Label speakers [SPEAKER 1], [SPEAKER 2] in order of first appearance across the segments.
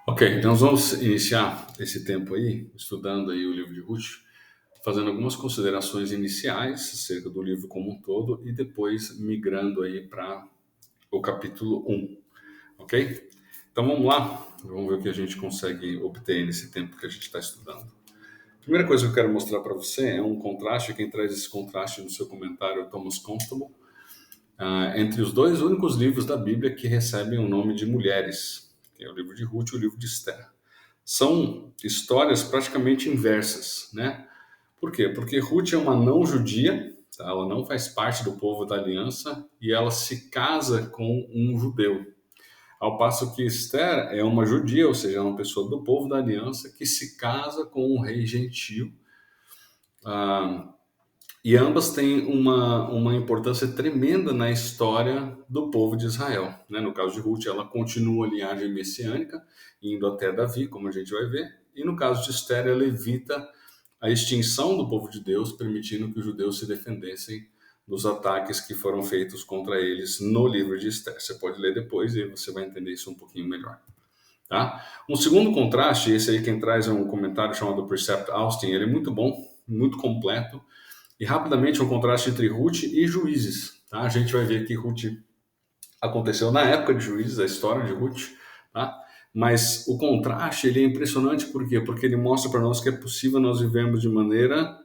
[SPEAKER 1] Ok, então nós vamos iniciar esse tempo aí, estudando aí o livro de Ruth, fazendo algumas considerações iniciais acerca do livro como um todo e depois migrando aí para o capítulo um, ok? Então vamos lá, vamos ver o que a gente consegue obter nesse tempo que a gente está estudando. A primeira coisa que eu quero mostrar para você é um contraste, quem traz esse contraste no seu comentário é o Thomas Constable, entre os dois únicos livros da Bíblia que recebem o nome de mulheres, que é o livro de Ruth e o livro de Esther. São histórias praticamente inversas, né? Por quê? Porque Ruth é uma não judia, tá? Ela não faz parte do povo da aliança e ela se casa com um judeu. Ao passo que Esther é uma judia, ou seja, é uma pessoa do povo da aliança que se casa com um rei gentio. Ah, e ambas têm uma importância tremenda na história do povo de Israel, né? No caso de Ruth, ela continua a linhagem messiânica, indo até Davi, como a gente vai ver. E no caso de Esther, ela evita a extinção do povo de Deus, permitindo que os judeus se defendessem dos ataques que foram feitos contra eles no livro de Esther. Você pode ler depois e você vai entender isso um pouquinho melhor. Tá? Um segundo contraste, esse aí quem traz é um comentário chamado Precept Austin, ele é muito bom, muito completo, e rapidamente um contraste entre Ruth e Juízes. Tá? A gente vai ver que Ruth aconteceu na época de Juízes, a história de Ruth, tá? Mas o contraste ele é impressionante, por quê? Porque ele mostra para nós que é possível nós vivermos de maneira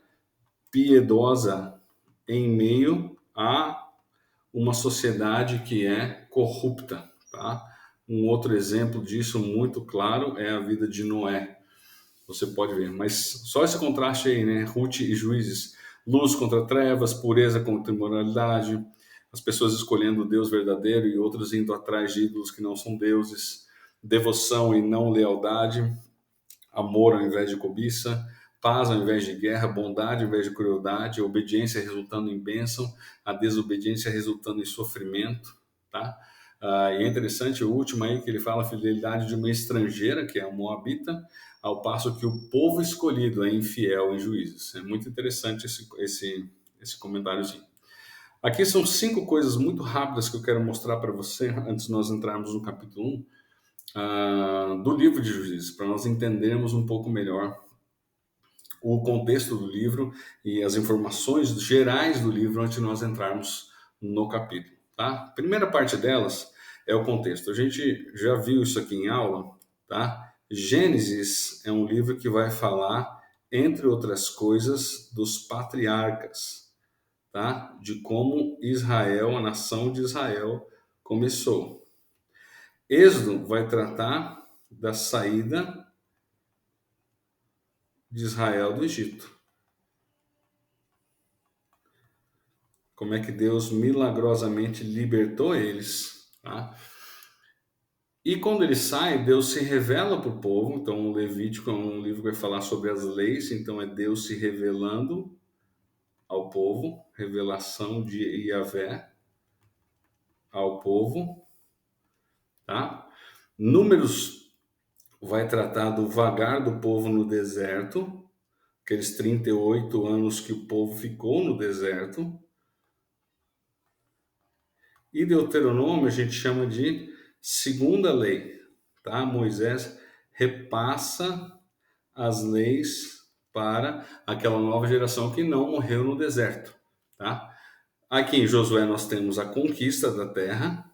[SPEAKER 1] piedosa em meio a uma sociedade que é corrupta, tá? Um outro exemplo disso muito claro é a vida de Noé. Você pode ver, mas só esse contraste aí, né? Ruth e Juízes, luz contra trevas, pureza contra imoralidade, as pessoas escolhendo o Deus verdadeiro e outros indo atrás de ídolos que não são deuses, devoção e não lealdade, amor ao invés de cobiça, paz ao invés de guerra, bondade ao invés de crueldade, obediência resultando em bênção, a desobediência resultando em sofrimento, tá? E é interessante o último aí que ele fala a fidelidade de uma estrangeira, que é a Moabita, ao passo que o povo escolhido é infiel em juízes. É muito interessante esse comentáriozinho. Aqui são 5 coisas muito rápidas que eu quero mostrar para você antes de nós entrarmos no capítulo 1 do livro de Juízes, para nós entendermos um pouco melhor o contexto do livro e as informações gerais do livro antes de nós entrarmos no capítulo. Tá? A primeira parte delas é o contexto. A gente já viu isso aqui em aula. Tá? Gênesis é um livro que vai falar, entre outras coisas, dos patriarcas, tá? De como Israel, a nação de Israel, começou. Êxodo vai tratar da saída de Israel do Egito. Como é que Deus milagrosamente libertou eles. Tá? E quando ele sai, Deus se revela para o povo. Então, o Levítico é um livro que vai falar sobre as leis. Então, é Deus se revelando ao povo, revelação de Yahvé ao povo. Tá? Números vai tratar do vagar do povo no deserto, aqueles 38 anos que o povo ficou no deserto. E Deuteronômio a gente chama de segunda lei, tá? Moisés repassa as leis para aquela nova geração que não morreu no deserto, tá? Aqui em Josué nós temos a conquista da terra.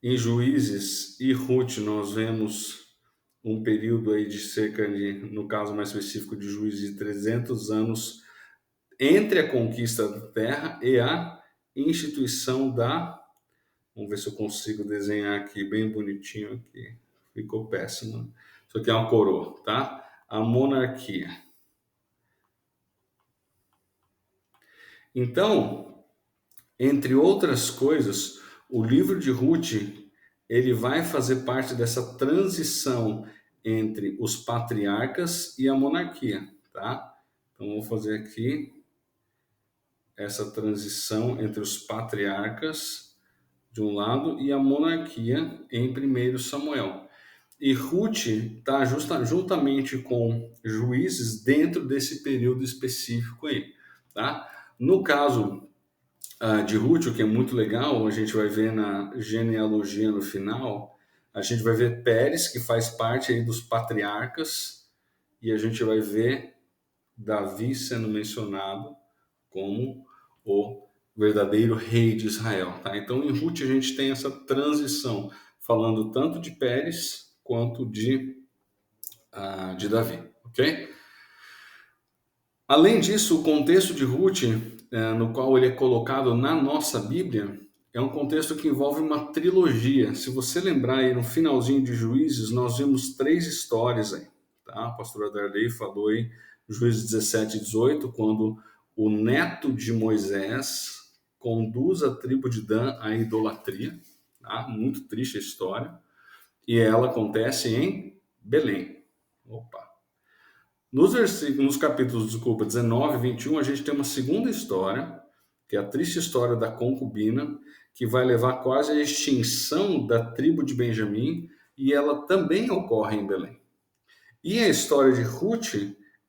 [SPEAKER 1] Em Juízes e Ruth nós vemos um período aí de cerca de, no caso mais específico de Juízes, de 300 anos entre a conquista da terra e a instituição da. Vamos ver se eu consigo desenhar aqui bem bonitinho aqui. Ficou péssimo. Isso aqui é uma coroa, tá? A monarquia. Então, entre outras coisas, o livro de Ruth, ele vai fazer parte dessa transição entre os patriarcas e a monarquia, tá? Então, vou fazer aqui essa transição entre os patriarcas de um lado e a monarquia em 1 Samuel. E Ruth está juntamente com Juízes dentro desse período específico aí, tá? No caso de Ruth, o que é muito legal, a gente vai ver na genealogia no final, a gente vai ver Pérez, que faz parte aí dos patriarcas, e a gente vai ver Davi sendo mencionado como o verdadeiro rei de Israel, tá? Então, em Ruth a gente tem essa transição, falando tanto de Pérez quanto de Davi, ok? Além disso, o contexto de Ruth, no qual ele é colocado na nossa Bíblia, é um contexto que envolve uma trilogia. Se você lembrar aí no finalzinho de Juízes, nós vimos 3 histórias aí, tá? A pastora Darley falou aí, Juízes 17 e 18, quando o neto de Moisés conduz a tribo de Dan à idolatria, tá? Muito triste a história. E ela acontece em Belém. Opa! Nos capítulos, desculpa, 19 e 21, a gente tem uma segunda história, que é a triste história da concubina, que vai levar quase à extinção da tribo de Benjamim, e ela também ocorre em Belém. E a história de Ruth,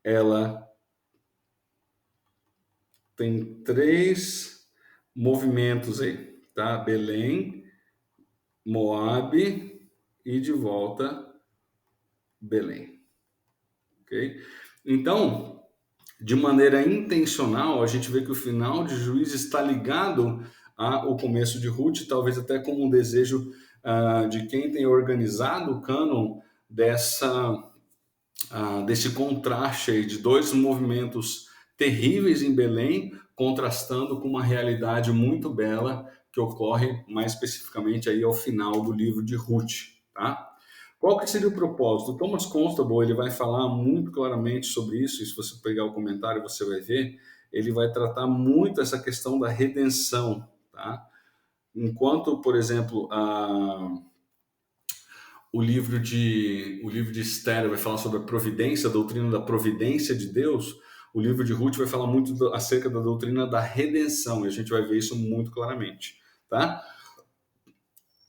[SPEAKER 1] ela tem 3 movimentos aí, tá? Belém, Moabe e de volta Belém, ok? Então, de maneira intencional, a gente vê que o final de Juízes está ligado ao começo de Ruth, talvez até como um desejo de quem tem organizado o cânon desse contraste aí de 2 movimentos terríveis em Belém, contrastando com uma realidade muito bela que ocorre mais especificamente aí ao final do livro de Ruth, tá? Qual que seria o propósito? O Thomas Constable ele vai falar muito claramente sobre isso, e se você pegar o comentário você vai ver, ele vai tratar muito essa questão da redenção, tá? Enquanto, por exemplo, o livro de Esther vai falar sobre a providência, a doutrina da providência de Deus, o livro de Ruth vai falar muito acerca da doutrina da redenção, e a gente vai ver isso muito claramente, tá?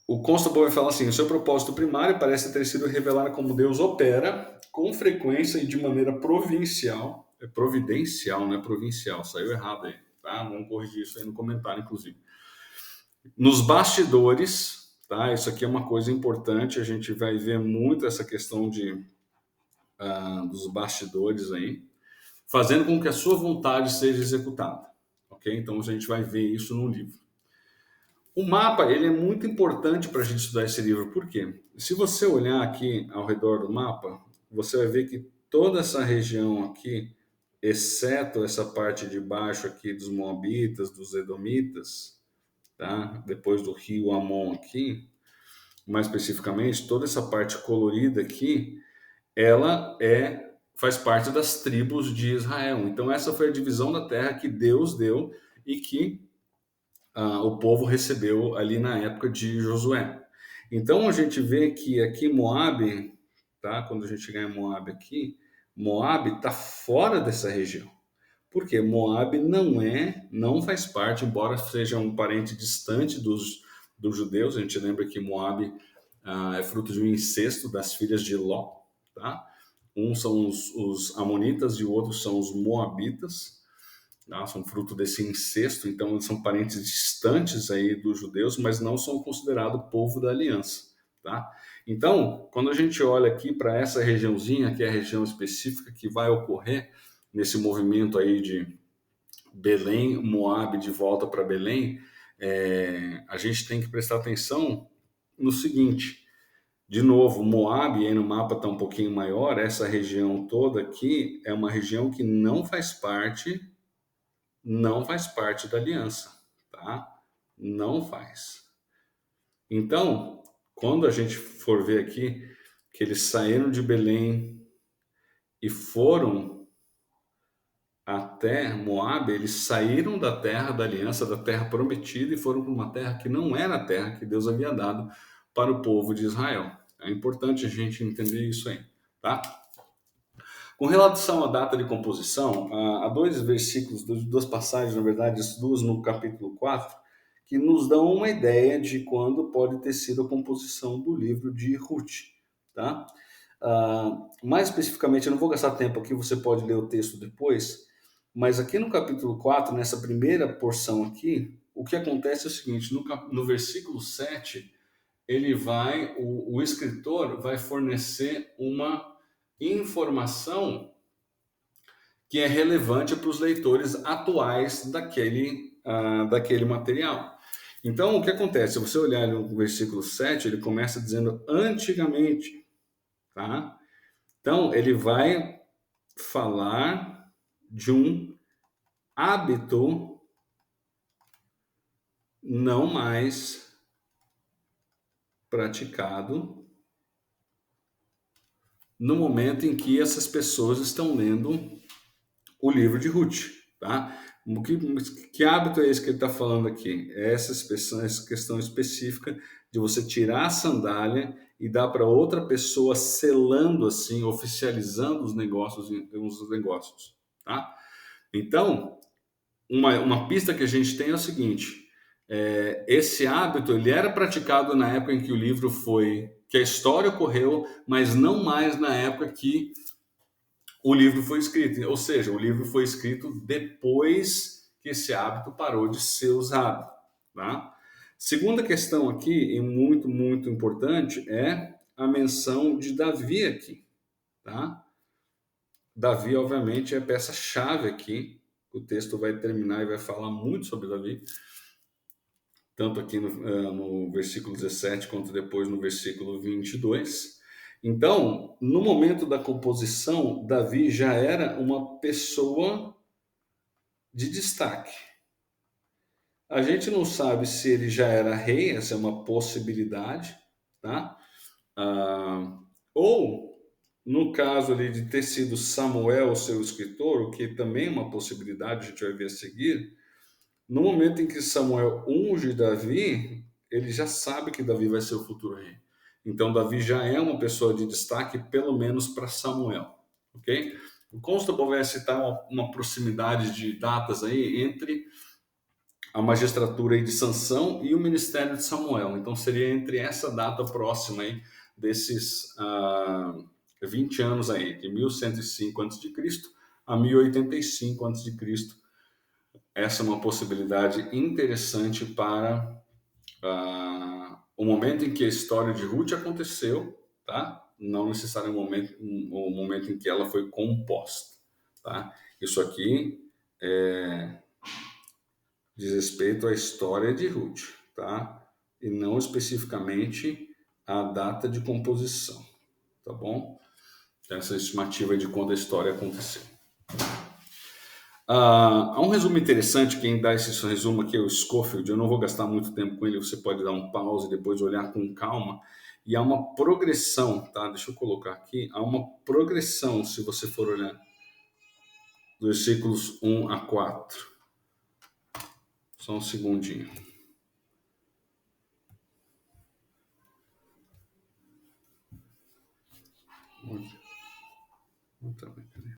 [SPEAKER 1] O Constable vai falar assim: o seu propósito primário parece ter sido revelar como Deus opera com frequência e de maneira providencial, não é provincial, saiu errado aí, tá? Vamos corrigir isso aí no comentário, inclusive. Nos bastidores, tá? Isso aqui é uma coisa importante, a gente vai ver muito essa questão dos bastidores aí, fazendo com que a sua vontade seja executada, ok? Então a gente vai ver isso no livro. O mapa, ele é muito importante para a gente estudar esse livro, por quê? Se você olhar aqui ao redor do mapa, você vai ver que toda essa região aqui, exceto essa parte de baixo aqui dos Moabitas, dos Edomitas, tá? Depois do rio Amon aqui, mais especificamente, toda essa parte colorida aqui, ela faz parte das tribos de Israel. Então essa foi a divisão da terra que Deus deu e que o povo recebeu ali na época de Josué. Então a gente vê que aqui Moabe, tá? Quando a gente chegar em Moabe aqui, Moabe está fora dessa região. Porque Moabe não faz parte, embora seja um parente distante dos judeus. A gente lembra que Moabe é fruto de um incesto das filhas de Ló, tá? Um são os amonitas e o outro são os moabitas, tá? São fruto desse incesto, então eles são parentes distantes aí dos judeus, mas não são considerados povo da aliança, tá? Então, quando a gente olha aqui para essa regiãozinha, que é a região específica que vai ocorrer nesse movimento aí de Belém, Moabe de volta para Belém, a gente tem que prestar atenção no seguinte: de novo, Moabe aí no mapa está um pouquinho maior, essa região toda aqui é uma região que não faz parte da aliança, tá? Não faz. Então, quando a gente for ver aqui que eles saíram de Belém e foram até Moabe, eles saíram da terra da aliança, da terra prometida, e foram para uma terra que não era a terra que Deus havia dado para o povo de Israel. É importante a gente entender isso aí, tá? Com relação à data de composição, há 2 versículos, 2 passagens, na verdade, as 2 no capítulo 4, que nos dão uma ideia de quando pode ter sido a composição do livro de Ruth, tá? Mais especificamente, eu não vou gastar tempo aqui, você pode ler o texto depois, mas aqui no capítulo 4, nessa primeira porção aqui, o que acontece é o seguinte, no versículo 7, o escritor vai fornecer uma informação que é relevante para os leitores atuais daquele material. Então, o que acontece? Se você olhar no versículo 7, ele começa dizendo antigamente, tá? Então, ele vai falar de um hábito não mais praticado no momento em que essas pessoas estão lendo o livro de Ruth, tá? Que hábito é esse que ele está falando aqui? É essa questão específica de você tirar a sandália e dar para outra pessoa selando assim, oficializando os negócios, tá? Então, uma pista que a gente tem é o seguinte: esse hábito ele era praticado na época em que que a história ocorreu, mas não mais na época que o livro foi escrito. Ou seja, o livro foi escrito depois que esse hábito parou de ser usado, tá? Segunda questão aqui, e muito, muito importante, é a menção de Davi aqui, tá? Davi, obviamente, é a peça-chave aqui. O texto vai terminar e vai falar muito sobre Davi, tanto aqui no versículo 17, quanto depois no versículo 22. Então, no momento da composição, Davi já era uma pessoa de destaque. A gente não sabe se ele já era rei, essa é uma possibilidade, tá? Ah, ou, no caso ali de ter sido Samuel o seu escritor, o que também é uma possibilidade, a gente vai ver a seguir. No momento em que Samuel unge Davi, ele já sabe que Davi vai ser o futuro rei. Então, Davi já é uma pessoa de destaque, pelo menos para Samuel, ok? O Constable vai citar uma proximidade de datas aí entre a magistratura aí de Sansão e o ministério de Samuel. Então, seria entre essa data próxima aí, desses 20 anos aí, de 1105 a.C. a 1085 a.C. Essa é uma possibilidade interessante para o momento em que a história de Ruth aconteceu, tá? Não necessariamente o momento em que ela foi composta, tá? Isso aqui diz respeito à história de Ruth, tá? E não especificamente a data de composição, tá bom? Essa é a estimativa de quando a história aconteceu. Há um resumo interessante, quem dá esse resumo aqui é o Scofield, eu não vou gastar muito tempo com ele, você pode dar um pause e depois olhar com calma, e há uma progressão, tá? Deixa eu colocar aqui, há uma progressão, se você for olhar, dos versículos 1 a 4. Só um segundinho. Muito bem.